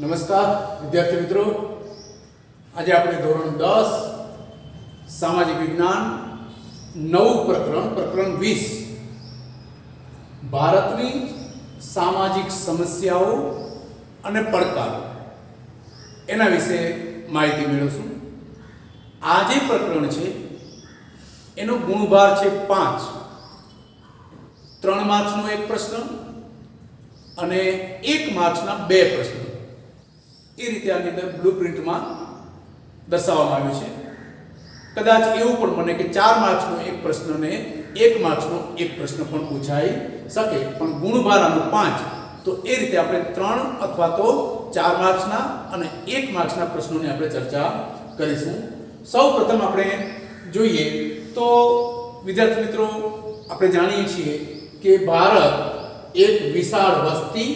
નમસ્કાર વિદ્યાર્થી મિત્રો, આજે આપણે ધોરણ 10 સામાજિક વિજ્ઞાન નવું પ્રકરણ 20 ભારતની સામાજિક સમસ્યાઓ અને પડકારો એના વિશે માહિતી મેળવશું. આ જે પ્રકરણ છે એનો ગુણભાર છે 5. 3 માર્ક્સનો એક પ્રશ્ન અને 1 માર્ક્સના 2 પ્રશ્નો એ રીતે આની અંદર બ્લુપ્રિન્ટમાં દર્શાવવામાં આવ્યું છે. કદાચ એવું પણ બને કે 4 માર્ક્સનો એક પ્રશ્ન અને 1 માર્ક્સનો એક પ્રશ્ન પણ પૂછાઈ શકે, પણ ગુણભાર આનો 5. તો એ રીતે આપણે 3 અથવા તો 4 માર્ક્સના અને 1 માર્ક્સના પ્રશ્નોની આપણે ચર્ચા કરીશું. સૌ પ્રથમ આપણે જોઈએ તો વિદ્યાર્થી મિત્રો, આપણે જાણીએ છીએ કે ભારત એક વિશાળ વસ્તી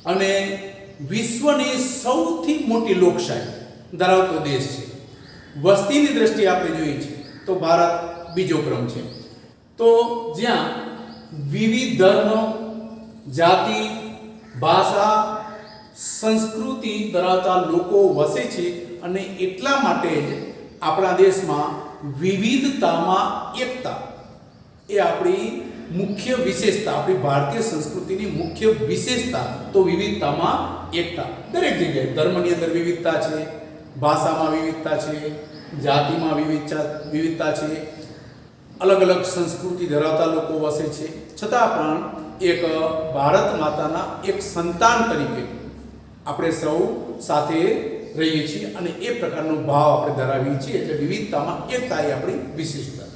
અને વિશ્વની સૌથી મોટી લોકશાહી ધરાવતો દેશ છે. વસ્તીની દ્રષ્ટિએ આપણે જોઈએ છીએ તો ભારત બીજો ક્રમ છે. તો જ્યાં વિવિધ ધર્મ, જાતિ, ભાષા, સંસ્કૃતિ ધરાવતા લોકો વસે છે અને એટલા માટે જ આપણા દેશમાં વિવિધતામાં એકતા એ આપણી મુખ્ય વિશેષતા, આપણી ભારતીય સંસ્કૃતિની મુખ્ય વિશેષતા. તો વિવિધતામાં એકતા. દરેક જગ્યાએ ધર્મની અંદર વિવિધતા છે, ભાષામાં વિવિધતા છે, જાતિમાં વિવિધતા છે, અલગ અલગ સંસ્કૃતિ ધરાવતા લોકો વસે છે. છતાં પણ એક ભારત માતાના એક સંતાન તરીકે આપણે સૌ સાથે રહીએ છીએ અને એ પ્રકારનો ભાવ આપણે ધરાવીએ છીએ. એટલે વિવિધતામાં એકતા એ આપણી વિશેષતા.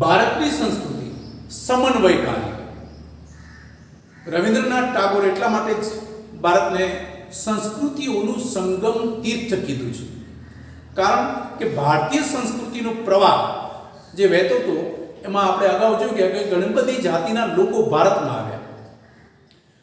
ભારતની સંસ્કૃતિ સમન્વયકારી. રવિન્દ્રનાથ ટાગોર એટલા માટે જ ભારતને સંસ્કૃતિઓનું સંગમ તીર્થ કીધું છે, કારણ કે ભારતીય સંસ્કૃતિનો પ્રવાહ જે વહેતો હતો એમાં આપણે અગાઉ જોયું કે ઘણી બધી જાતિના લોકો ભારતમાં આવ્યા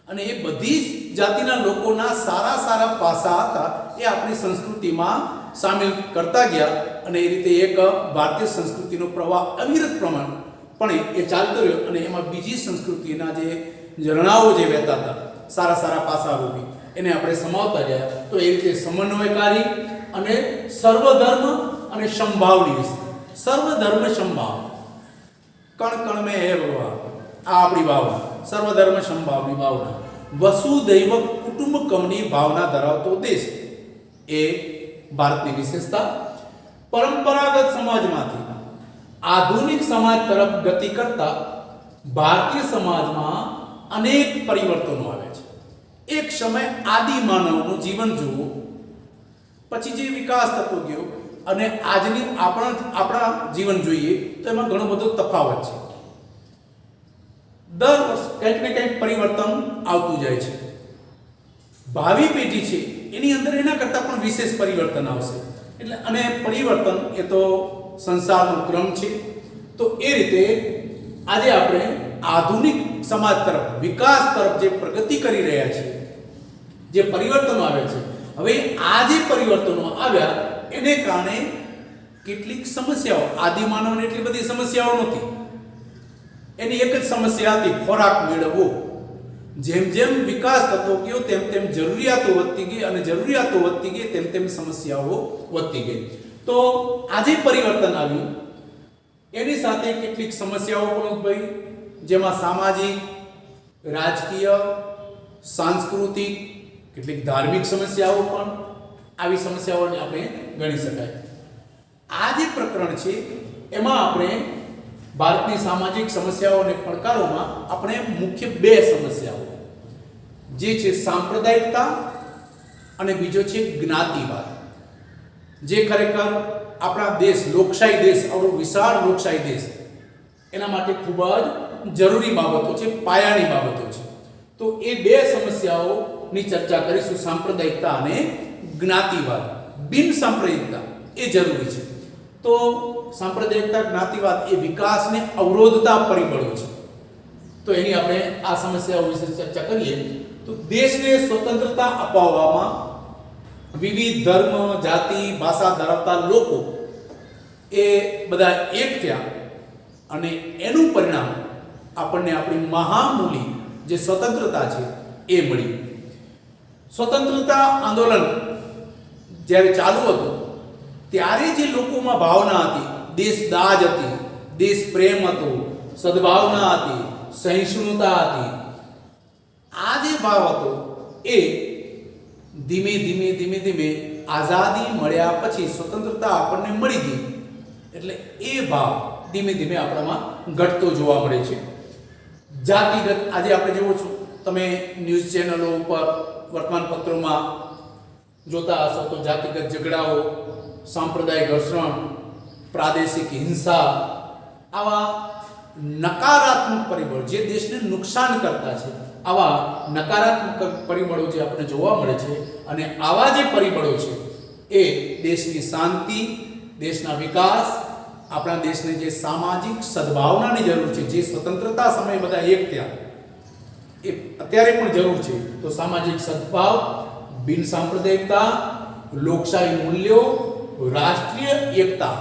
અને એ બધી જાતિના લોકોના સારા સારા પાસા હતા એ આપણી સંસ્કૃતિમાં સામેલ કરતા ગયા અને એ રીતે એક ભારતીય સંસ્કૃતિનો પ્રવાહ અવિરત પ્રમાણ પણ એ ચાલતો રહ્યો અને એમાં બીજી સંસ્કૃતિના જે ઝરણાઓ જે વહેતા હતા સારા સારા પાસારૂપી એને આપણે સમાવતા ગયા. તો એ રીતે સમન્વયકારી અને સર્વધર્મ અને સંભાવની વિશે. સર્વધર્મ સંભાવ, કણ કણ મેં હે ભગવાન, આ આપણી ભાવના. સર્વધર્મ સંભાવની ભાવના, વસુદૈવ કુટુંબકમની ભાવના ધરાવતો દેશ એ ભારતની વિશેષતા. પરંપરાગત સમાજમાંથી આધુનિક સમાજ તરફ ગતિ કરતા ભારતીય સમાજમાં અનેક પરિવર્તનો આવ્યા છે. એક સમય આદિ માનવનું જીવન જુઓ, પછી જે વિકાસ થતો ગયો અને આજની આપણા જીવન જોઈએ તો એમાં ઘણો બધો તફાવત છે. દર વર્ષ કંઈક ને કંઈક પરિવર્તન આવતું જાય છે. ભાવિ પેઢી છે એની અંદર એના કરતાં પણ વિશેષ પરિવર્તન આવશે. એટલે અને પરિવર્તન એ તો સંસારનો ક્રમ છે. તો એ રીતે આજે આપણે આધુનિક સમાજ તરફ, વિકાસ તરફ જે પ્રગતિ કરી રહ્યા છીએ, જે પરિવર્તનો આવ્યા છે, હવે આ જે પરિવર્તનો આવ્યા એને કારણે કેટલીક સમસ્યાઓ, આદિમાનવને એટલી બધી સમસ્યાઓ નહોતી. એની એક જ સમસ્યા હતી, ખોરાક મેળવવો. જેમ જેમ વિકાસ થતો ગયો તેમ તેમ જરૂરિયાતો વધતી ગઈ અને જરૂરિયાતો વધતી ગઈ તેમ તેમ સમસ્યાઓ વધતી ગઈ. તો આજે પરિવર્તન આવ્યું એની સાથે કેટલીક સમસ્યાઓ પણ ઉદ્ભવી, જેમાં સામાજિક, રાજકીય, સાંસ્કૃતિક, કેટલીક ધાર્મિક સમસ્યાઓ પણ, આવી સમસ્યાઓને આપણે ગણી શકાય. આ જે પ્રકરણ છે એમાં આપણે ભારતની સામાજિક સમસ્યાઓ અને પડકારોમાં આપણે મુખ્ય 2 સમસ્યાઓ જે છે સાંપ્રદાયિકતા અને બીજો છે જ્ઞાતિવાદ, જે ખરેખર આપણા દેશ, લોકશાહી દેશ, આપણો વિશાળ લોકશાહી દેશ, એના માટે ખૂબ જ જરૂરી બાબતો છે, પાયાની બાબતો છે. તો એ 2 સમસ્યાઓની ચર્ચા કરીશું, સાંપ્રદાયિકતા અને જ્ઞાતિવાદ. બિન સાંપ્રદાયિકતા એ જરૂરી છે. તો સાંપ્રદાયિકતા, જ્ઞાતિવાદ એ વિકાસને અવરોધતા પરિબળો છે. તો એની આપણે આ સમસ્યાઓ વિશે ચર્ચા કરીએ તો દેશને સ્વતંત્રતા અપાવવામાં વિવિધ ધર્મ, જાતિ, ભાષા ધરાવતા લોકો એ બધા એક થયા અને એનું પરિણામ આપણને આપણી મહામૂલી જે સ્વતંત્રતા છે એ મળી. સ્વતંત્રતા આંદોલન જ્યારે ચાલુ હતું ત્યારે જે લોકોમાં ભાવના હતી, દેશદાજ હતી, દેશ પ્રેમ હતો, સદભાવના હતી, સહિષ્ણુતા હતી, આ જે ભાવ હતો એ ધીમે ધીમે ધીમે ધીમે આઝાદી મળ્યા પછી, સ્વતંત્રતા આપણને મળી ગઈ એટલે એ ભાવ ધીમે ધીમે આપણામાં ઘટતો જોવા મળે છે. જાતિગત આજે આપણે જોવો છો, તમે ન્યૂઝ ચેનલો ઉપર, વર્તમાનપત્રોમાં જોતા હશો તો જાતિગત ઝઘડાઓ, સાંપ્રદાયિક ઘર્ષણ, પ્રાદેશિક હિંસા, આવા નકારાત્મક પરિબળો જે દેશને નુકસાન કરતા છે, આવા નકારાત્મક પરિબળો જે આપણને જોવા મળે છે. અને આવા જે પરિબળો છે એ દેશની શાંતિ, દેશના વિકાસ, આપણા દેશને જે સામાજિક સદભાવનાની જરૂર છે, જે સ્વતંત્રતા સમયે બધા એક થયા એ અત્યારે પણ જરૂર છે. તો સામાજિક સદભાવ, બિન સાંપ્રદાયિકતા, લોકશાહી મૂલ્યો, રાષ્ટ્રીય એકતા,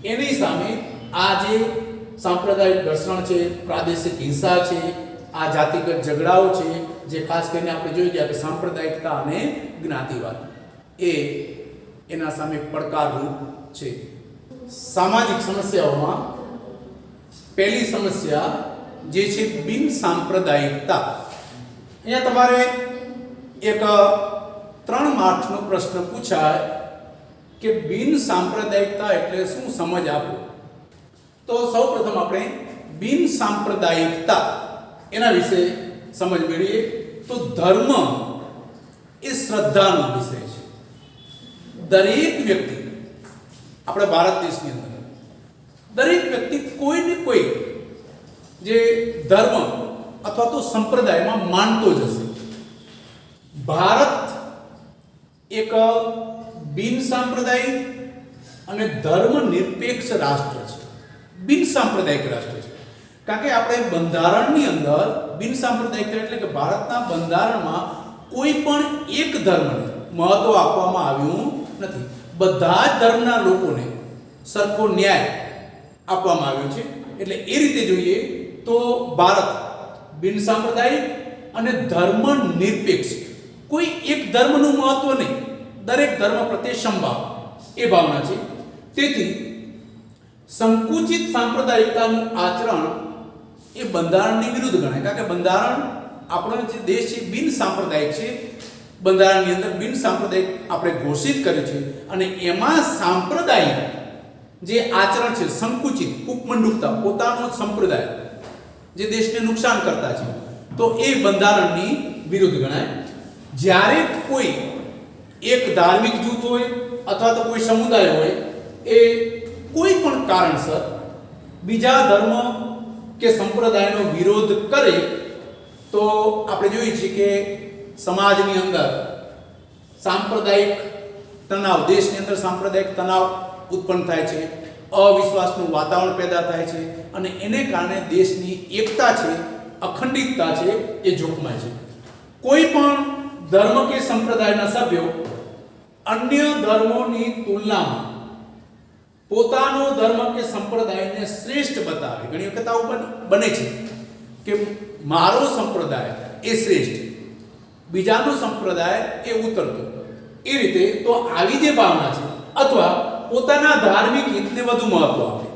એની સામે આ જે સાંપ્રદાયિક ઘર્ષણ છે, પ્રાદેશિક હિંસા છે, આ જાતિગત ઝઘડાઓ છે, જે ખાસ કરીને આપણે જોઈ ગયા કે સાંપ્રદાયિકતા અને જ્ઞાતિવાદ, એ એના સામે પડકારરૂપ છે. સામાજિક સમસ્યાઓમાં પહેલી સમસ્યા જે છે બિન સાંપ્રદાયિકતા. અહીંયા તમારે એક 3 માર્ક્સનો પ્રશ્ન પૂછાય કે બિન સાંપ્રદાયિકતા એટલે શું, સમજ આપો. તો સૌપ્રથમ આપણે બિન સાંપ્રદાયિકતા એના વિશે સમજ મેળવીએ. તો ધર્મ એ શ્રદ્ધાનો વિષય છે. દરેક વ્યક્તિ આપણા ભારત દેશની અંદર દરેક વ્યક્તિ કોઈ ને કોઈ જે ધર્મ અથવા તો સંપ્રદાયમાં માનતો જ હશે. ભારત એક બિન સાંપ્રદાયિક અને ધર્મ નિરપેક્ષ રાષ્ટ્ર છે, બિન સાંપ્રદાયિક રાષ્ટ્ર છે. કારણ કે આપણે બંધારણની અંદર બિન સાંપ્રદાયિક એટલે કે ભારતના બંધારણમાં કોઈ પણ એક ધર્મને મહત્વ આપવામાં આવ્યું નથી. બધા જ ધર્મના લોકોને સરખો ન્યાય આપવામાં આવ્યો છે. એટલે એ રીતે જોઈએ તો ભારત બિન સાંપ્રદાયિક અને ધર્મ નિરપેક્ષ, કોઈ એક ધર્મનું મહત્વ નહીં, દરેક ધર્મ પ્રત્યે સમભાવ, એ ભાવના છે. તેથી સંકુચિત સાંપ્રદાયિકતાનું આચરણ એ બંધારણની વિરુદ્ધ ગણાય. કારણ કે બંધારણ આપણો જે દેશ છે બિન સાંપ્રદાયિક છે, બંધારણની અંદર બિન સાંપ્રદાયિક આપણે ઘોષિત કર્યું છે. અને એમાં સાંપ્રદાયિક જે આચરણ છે, સંકુચિત, કૂપમંડુકતા, પોતાનો સંપ્રદાય જે દેશને નુકસાન કરતા છે, તો એ બંધારણની વિરુદ્ધ ગણાય. જ્યારે કોઈ એક ધાર્મિક જૂથ હોય અથવા તો કોઈ સમુદાય હોય એ કોઈ પણ કારણસર બીજા ધર્મ કે સંપ્રદાયનો વિરોધ કરે તો આપણે જોઈએ છીએ કે સમાજની અંદર સાંપ્રદાયિક તણાવ, દેશની અંદર સાંપ્રદાયિક તણાવ ઉત્પન્ન થાય છે, અવિશ્વાસનું વાતાવરણ પેદા થાય છે અને એને કારણે દેશની એકતા છે, અખંડિતતા છે, એ જોખમાય છે. કોઈ પણ ધર્મ કે સંપ્રદાયના સભ્યો અન્ય ધર્મોની તુલનામાં પોતાનો ધર્મ કે સંપ્રદાયને શ્રેષ્ઠ બતાવે. ઘણી વખત આવું બને છે કે મારો સંપ્રદાય એ શ્રેષ્ઠ, બીજાનો સંપ્રદાય એ ઉતરતો, એ રીતે. તો આવી જે ભાવના છે, અથવા પોતાના ધાર્મિક હિતને વધુ મહત્વ આપે,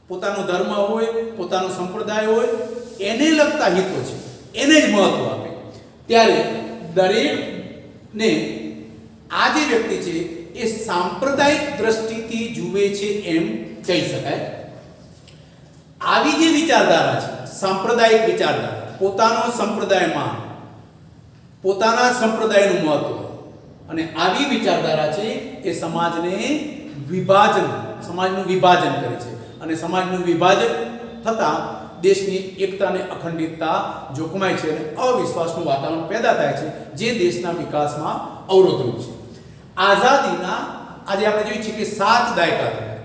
પોતાનો ધર્મ હોય, પોતાનો સંપ્રદાય હોય, એને લગતા હિતો છે એને જ મહત્વ આપે, ત્યારે દરેકને આ જે વ્યક્તિ છે એ સાંપ્રદાયિક દ્રષ્ટિથી જુએ છે એમ કહી શકાય. આવી જે વિચારધારા છે, સાંપ્રદાયિક વિચારધારા, પોતાનો સંપ્રદાયમાં પોતાના સંપ્રદાયનું મહત્વ, અને આવી વિચારધારા છે એ સમાજનું વિભાજન કરે છે. અને સમાજનું વિભાજન થતાં દેશની એકતા અને અખંડિતતા જોખમાય છે અને અવિશ્વાસનું વાતાવરણ પેદા થાય છે, જે દેશના વિકાસમાં અવરોધરૂપ છે. આઝાદીના આજે આપણે જોઈએ છીએ કે 7 દાયકા થયા.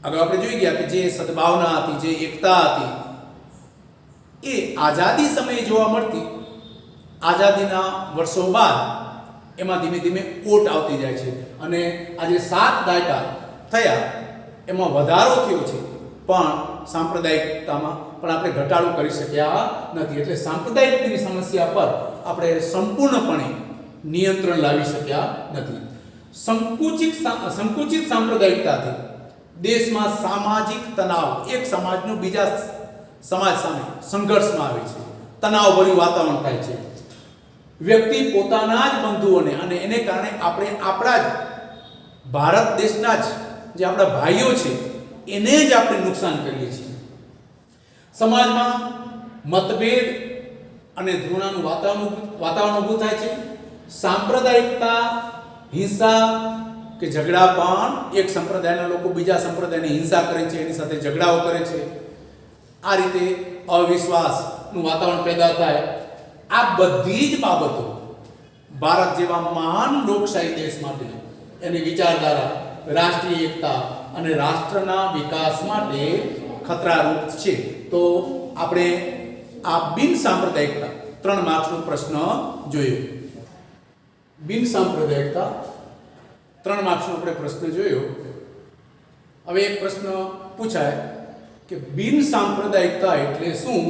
અગાઉ આપણે જોઈ ગયા કે જે સદભાવના હતી, જે એકતા હતી, એ આઝાદી સમયે જોવા મળતી. આઝાદીના વર્ષો બાદ એમાં ધીમે ધીમે ઓટ આવતી જાય છે અને આજે 7 દાયકા થયા એમાં વધારો થયો છે, પણ સાંપ્રદાયિકતામાં પણ આપણે ઘટાડો કરી શક્યા નથી. એટલે સાંપ્રદાયિકતાની સમસ્યા પર આપણે સંપૂર્ણપણે નિયંત્રણ લાવી શક્યા નથી. સંકુચિત સાંપ્રદાયિકતાથી દેશમાં સામાજિક તણાવ, એક સમાજનું બીજા સમાજ સામે સંઘર્ષમાં આવે છે, તણાવભર્યું વાતાવરણ થાય છે. વ્યક્તિ પોતાના જ બંધુઓને અને એને કારણે આપણે આપણા જ ભારત દેશના જ જે આપણા ભાઈઓ છે એને જ આપણે નુકસાન કરીએ છીએ. સમાજમાં મતભેદ અને ધૃણાનું વાતાવરણ ઊભું થાય છે. સાંપ્રદાયિકતા, હિંસા કે ઝઘડા પણ એક સંપ્રદાયના લોકો બીજા સંપ્રદાયની હિંસા કરે છે, એની સાથે ઝઘડાઓ કરે છે. આ રીતે અવિશ્વાસનું વાતાવરણ પેદા થાય. આ બધી જ બાબતો ભારત જેવા મહાન લોકશાહી દેશ માટે એની વિચારધારા, રાષ્ટ્રીય એકતા અને રાષ્ટ્રના વિકાસ માટે ખતરારૂપ છે. તો આપણે આ બિન સાંપ્રદાયિકતા 3 માર્ક્સનો પ્રશ્ન જોયો. બિન સાંપ્રદાયિકતા 3 માર્ક્સનો આપણે પ્રશ્ન જોયો. હવે એક પ્રશ્ન પૂછાય કે બિન સાંપ્રદાયિકતા એટલે શું?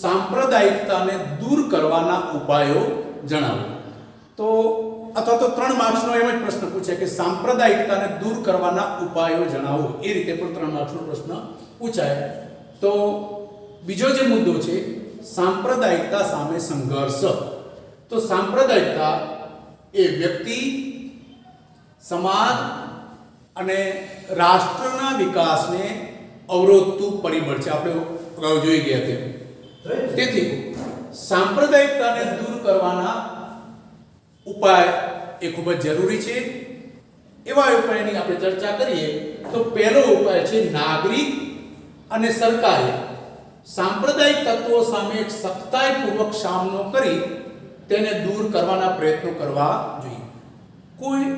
સાંપ્રદાયિકતાને દૂર કરવાના ઉપાયો જણાવો. તો અથવા તો 3 માર્ક્સનો એમ જ પ્રશ્ન પૂછે કે સાંપ્રદાયિકતાને દૂર કરવાના ઉપાયો જણાવો. એ રીતે પણ 3 માર્ક્સનો પ્રશ્ન પૂછાય. તો બીજો જે મુદ્દો છે સાંપ્રદાયિકતા સામે સંઘર્ષ. તો સાંપ્રદાયિકતા એ વ્યક્તિ, સમાજ અને રાષ્ટ્રના વિકાસને અવરોધતું પરિબળ છે. આપણે અગાઉ જોઈ ગયા તેમ. તેથી સાંપ્રદાયિકતાને દૂર કરવાના ઉપાય એ ખૂબ જ જરૂરી છે. એવા ઉપાયની આપણે ચર્ચા કરીએ તો પહેલો ઉપાય છે નાગરિક અને સરકારે સાંપ્રદાયિક તત્વો સામે સખ્તાઈપૂર્વક સામનો કરી તેને દૂર કરવાના પ્રયત્નો કરવા જોઈએ. કોઈ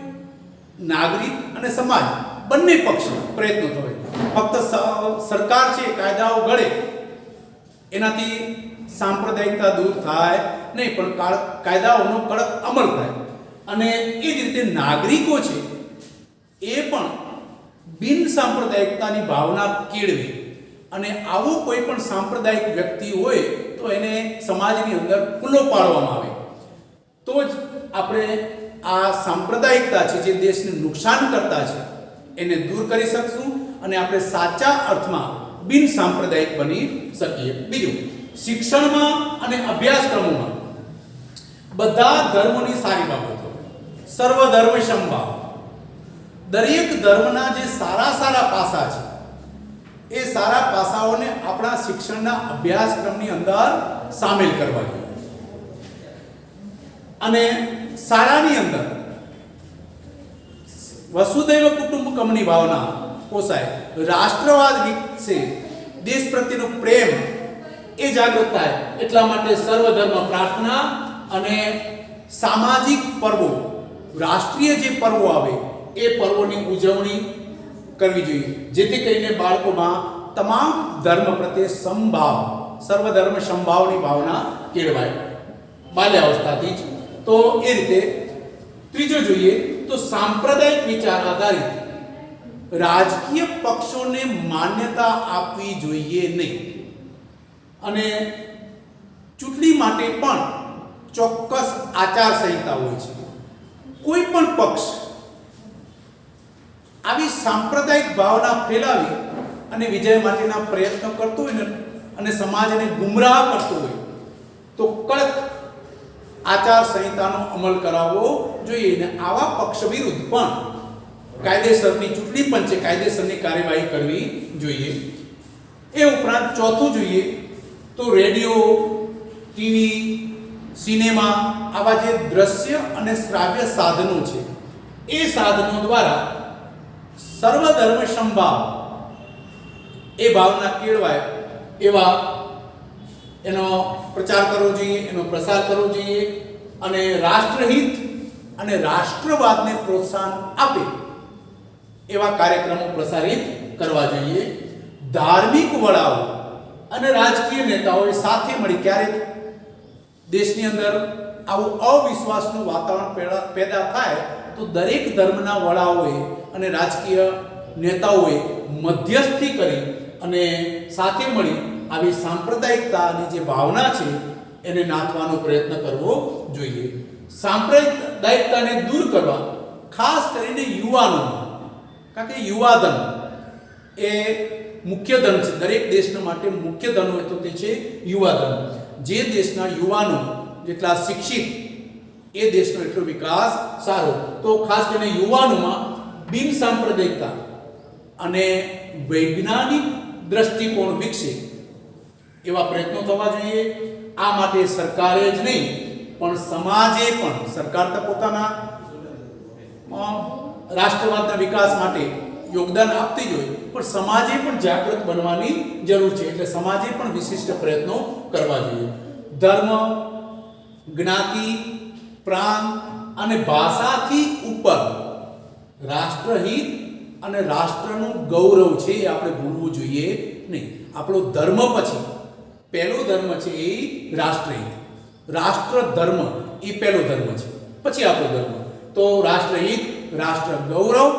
નાગરિક અને સમાજ બંને પક્ષ પ્રયત્નો થવે. ફક્ત સરકાર છે કાયદાઓ ઘડે એનાથી સાંપ્રદાયિકતા દૂર થાય નહીં, પણ કાયદાઓનો કડક અમલ થાય. અને એ જ રીતે નાગરિકો છે એ પણ બિન સાંપ્રદાયિકતાની ભાવના કેળવે. અને આવો કોઈ પણ સાંપ્રદાયિક વ્યક્તિ હોય તો એને સમાજની અંદર ખુલ્લો પાડવામાં આવે. તો જ આપણે આ સાંપ્રદાયિકતા છે જે દેશને નુકસાન કરતા છે એને દૂર કરી શકશું અને આપણે સાચા અર્થમાં બિન સાંપ્રદાયિક બની શકીએ. બીજું, શિક્ષણમાં અને અભ્યાસક્રમોમાં બધા ધર્મોની સારી બાબતો, સર્વધર્મ સમભાવ, દરેક ધર્મના જે સારા પાસા છે એ સારા પાસાઓને આપણા શિક્ષણના અભ્યાસક્રમની અંદર સામેલ કરવા જોઈએ. અને શાળાની અંદર વસુધૈવ કુટુંબકમની ભાવના પોસાય, રાષ્ટ્રવાદ વિકસે, દેશ પ્રત્યેનો પ્રેમ એ જાગૃત થાય. એટલા માટે સર્વધર્મ પ્રાર્થના અને સામાજિક પર્વો, રાષ્ટ્રીય જે પર્વો આવે એ પર્વોની ઉજવણી કરવી જોઈએ, જેથી કરીને બાળકોમાં તમામ ધર્મ પ્રત્યે સમભાવ, સર્વધર્મ સમભાવની ભાવના કેળવાય બાલ્યાવસ્થાથી જ. તો એ રીતે ત્રીજો જોઈએ તો સાંપ્રદાયિક વિચાર આધારિત રાજકીય પક્ષોને માન્યતા આપવી જોઈએ નહીં. અને ચૂંટણી માટે પણ ચોક્કસ આચાર સંહિતા હોય છે. કોઈ પણ પક્ષ આવી સાંપ્રદાયિક ભાવના ફેલાવી અને વિજય માટેના પ્રયત્નો કરતો હોય ને અને સમાજને ગુમરાહ કરતો હોય તો કડક આચાર સંહિતાનો અમલ કરાવવો જોઈએ. ને આવા પક્ષ વિરુદ્ધ પણ કાયદેસરની ચૂંટણી પંચે કાયદેસરની કાર્યવાહી કરવી જોઈએ. એ ઉપરાંત ચોથું જોઈએ તો રેડિયો, ટીવી, સિનેમા આવા જે દ્રશ્ય અને શ્રાવ્ય સાધનો છે એ સાધનો દ્વારા સર્વધર્મ સમભાવ એ ભાવના કેળવાય એવા એનો પ્રચાર કરવો જોઈએ, એનો પ્રસાર કરવો જોઈએ. અને રાષ્ટ્રહિત અને રાષ્ટ્રવાદને પ્રોત્સાહન આપે એવા કાર્યક્રમો પ્રસારિત કરવા જોઈએ. ધાર્મિક વડાઓ અને રાજકીય નેતાઓએ સાથે મળી ક્યારેક દેશની અંદર આવું અવિશ્વાસનું વાતાવરણ પેદા થાય તો દરેક ધર્મના વડાઓએ અને રાજકીય નેતાઓએ મધ્યસ્થી કરી અને સાથે મળી આવી સાંપ્રદાયિકતાની જે ભાવના છે એને નાથવાનો પ્રયત્ન કરવો જોઈએ. સાંપ્રદાયિકતાને દૂર કરવા ખાસ કરીને યુવાનોમાં, કારણ કે યુવાધન એ મુખ્ય ધન છે. દરેક દેશના માટે મુખ્ય ધન હોય તો તે છે યુવાધન. જે દેશના યુવાનો જેટલા શિક્ષિત એ દેશનો એટલો વિકાસ સારો. તો ખાસ કરીને યુવાનોમાં બિન સાંપ્રદાયિકતા અને વૈજ્ઞાનિક દ્રષ્ટિકોણ વિકસે એવા પ્રયત્નો થવા જોઈએ. આ માટે સરકારે જ નહીં પણ સમાજે પણ, સરકાર તો પોતાના રાષ્ટ્રવાદના વિકાસ માટે યોગદાન આપતી જ હોય, પણ સમાજે પણ જાગૃત બનવાની જરૂર છે. એટલે સમાજે પણ વિશિષ્ટ પ્રયત્નો કરવા જોઈએ. ધર્મ, જ્ઞાતિ, પ્રાંત અને ભાષાથી ઉપર રાષ્ટ્રહિત અને રાષ્ટ્રનું ગૌરવ છે એ આપણે ભૂલવું જોઈએ નહીં. આપણો ધર્મ પછી પહેલો ધર્મ છે એ રાષ્ટ્રહિત. રાષ્ટ્ર ધર્મ એ પહેલો ધર્મ છે, પછી આપણો ધર્મ. તો રાષ્ટ્રહિત, રાષ્ટ્ર ગૌરવ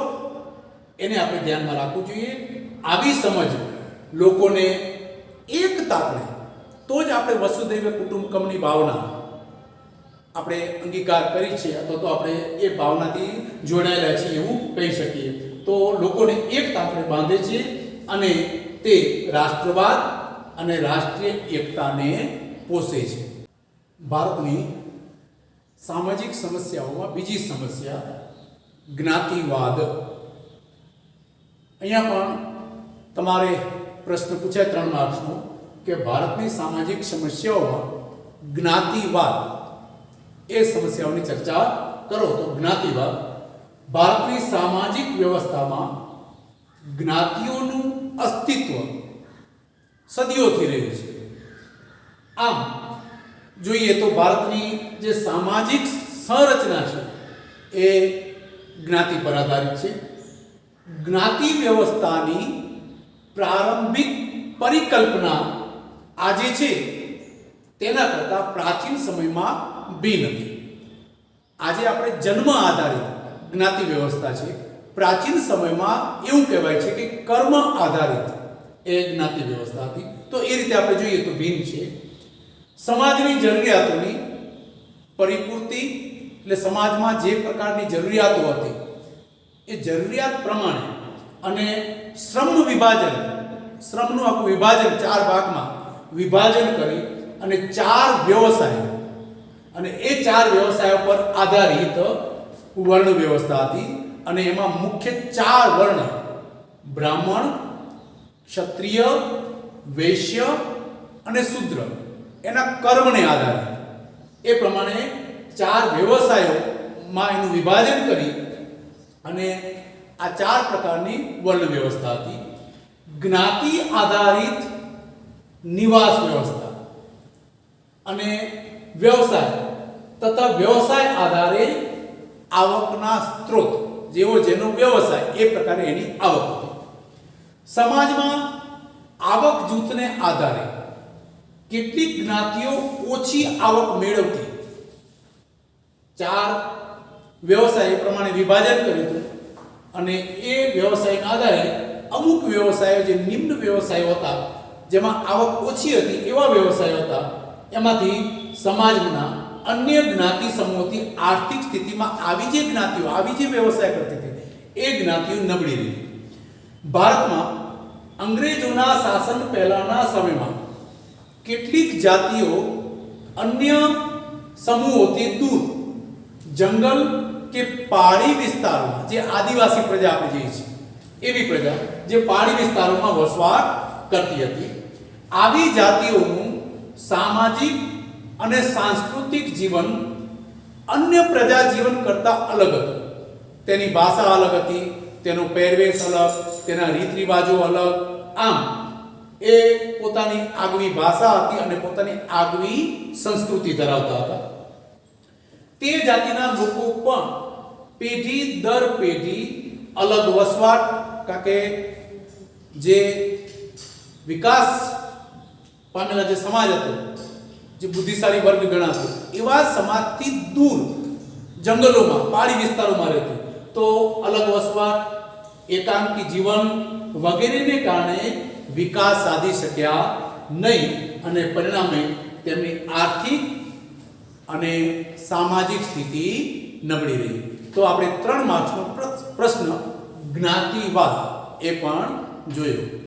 એને આપણે ધ્યાનમાં રાખવું જોઈએ. આવી સમજ લોકોને એકતા આપણે, તો જ આપણે વસુધૈવ કુટુંબકમની ભાવના આપણે અંગીકાર કરી છે, અથવા તો આપણે એ ભાવનાથી જોડાયેલા છીએ એવું કહી શકીએ. તો લોકોને એકતા આપણે બાંધે છે અને તે રાષ્ટ્રવાદ અને રાષ્ટ્રીય એકતાને પોષે છે. ભારતની સામાજિક સમસ્યાઓમાં બીજી સમસ્યા જ્ઞાતિવાદ. અહીંયા પણ તમારે પ્રશ્ન પૂછાય 3 માર્ક્સનો કે ભારતની સામાજિક સમસ્યાઓમાં જ્ઞાતિવાદ એ સમસ્યાઓની ચર્ચા કરો. તો જ્ઞાતિવાદ ભારતની સામાજિક વ્યવસ્થામાં જ્ઞાતિઓનું અસ્તિત્વ સદીઓથી રહ્યું છે. આમ જોઈએ તો ભારતની જે સામાજિક સંરચના છે એ જ્ઞાતિ પર આધારિત છે. જ્ઞાતિ વ્યવસ્થાની પ્રારંભિક પરિકલ્પના આજે છે તેના કરતાં પ્રાચીન સમયમાં ભિન્ન હતી. આજે આપણે જન્મ આધારિત જ્ઞાતિ વ્યવસ્થા છે. પ્રાચીન સમયમાં એવું કહેવાય છે કે કર્મ આધારિત એ જ્ઞાતિ વ્યવસ્થા હતી. તો એ રીતે આપણે જોઈએ તો ભિન્ન છે. સમાજની જરૂરિયાતોની પરિપૂર્તિ, એટલે સમાજમાં જે પ્રકારની જરૂરિયાતો હતી એ જરૂરિયાત પ્રમાણે અને શ્રમ વિભાજન, શ્રમનું આખું વિભાજન 4 ભાગમાં વિભાજન કરી અને 4 વ્યવસાયો, અને એ 4 વ્યવસાયો પર આધારિત વર્ણ વ્યવસ્થા હતી. અને એમાં મુખ્ય 4 વર્ણ બ્રાહ્મણ, ક્ષત્રિય, વૈશ્ય અને શૂદ્ર એના કર્મને આધારિત એ પ્રમાણે 4 વ્યવસાયોમાં એનું વિભાજન કરી અને આ 4 પ્રકારની વર્ણ વ્યવસ્થા હતી. જ્ઞાતિ આધારિત નિવાસ વ્યવસ્થા અને વ્યવસાય તથા વ્યવસાય આધારે આવકના સ્ત્રોત, જેનો વ્યવસાય એ પ્રકારે એની આવક હતી. સમાજમાં આવક જૂથને આધારે કેટલીક જ્ઞાતિઓ ઓછી આવક મેળવતી 4 વ્યવસાય પ્રમાણે વિભાજન કર્યું હતું. અને એ વ્યવસાયના આધારે અમુક વ્યવસાયો, જે નિમ્ન વ્યવસાયો હતા, જેમાં આવક ઓછી હતી એવા વ્યવસાયો હતા, એમાંથી સમાજના અન્ય જ્ઞાતિ સમૂહોથી આર્થિક સ્થિતિમાં આવી જે જ્ઞાતિઓ, આવી જે વ્યવસાય કરતી હતી એ જ્ઞાતિઓ નબળી રહી. ભારતમાં અંગ્રેજોના શાસન પહેલાના સમયમાં કેટલીક જાતિઓ અન્ય સમૂહોથી દૂર જંગલ કે પહાડી વિસ્તારોમાં, જે આદિવાસી પ્રજા આપણે જઈએ છીએ એવી પ્રજા જે પહાડી વિસ્તારોમાં વસવાટ કરતી હતી, આવી જાતિઓનું સામાજિક અને સાંસ્કૃતિક જીવન અન્ય પ્રજા જીવન કરતાં અલગ હતું. તેની ભાષા અલગ હતી, તેનો પહેરવેશ અલગ, તેના રીત રિવાજો અલગ. આમ એ પોતાની આગવી ભાષા હતી અને પોતાની આગવી સંસ્કૃતિ ધરાવતા હતા. તે જાતિના લોકો પણ પેઢી દર પેઢી અલગ વસવાટ, કારણ કે જે વિકાસ પામેલા જે સમાજ હતો, જે બુદ્ધિશાળી વર્ગ ગણાતો, એવા સમાજથી દૂર જંગલોમાં, પહાડી વિસ્તારોમાં રહેતું. તો અલગ વસવાટ, એકાંકી જીવન વગેરેને કારણે વિકાસ સાધી શક્યા નહીં અને પરિણામે તેમની આર્થિક અને સામાજિક સ્થિતિ નબળી રહી. તો આપણે 3 માર્ક્સનો પ્રશ્ન જ્ઞાતિવાદ એ પણ જોયો.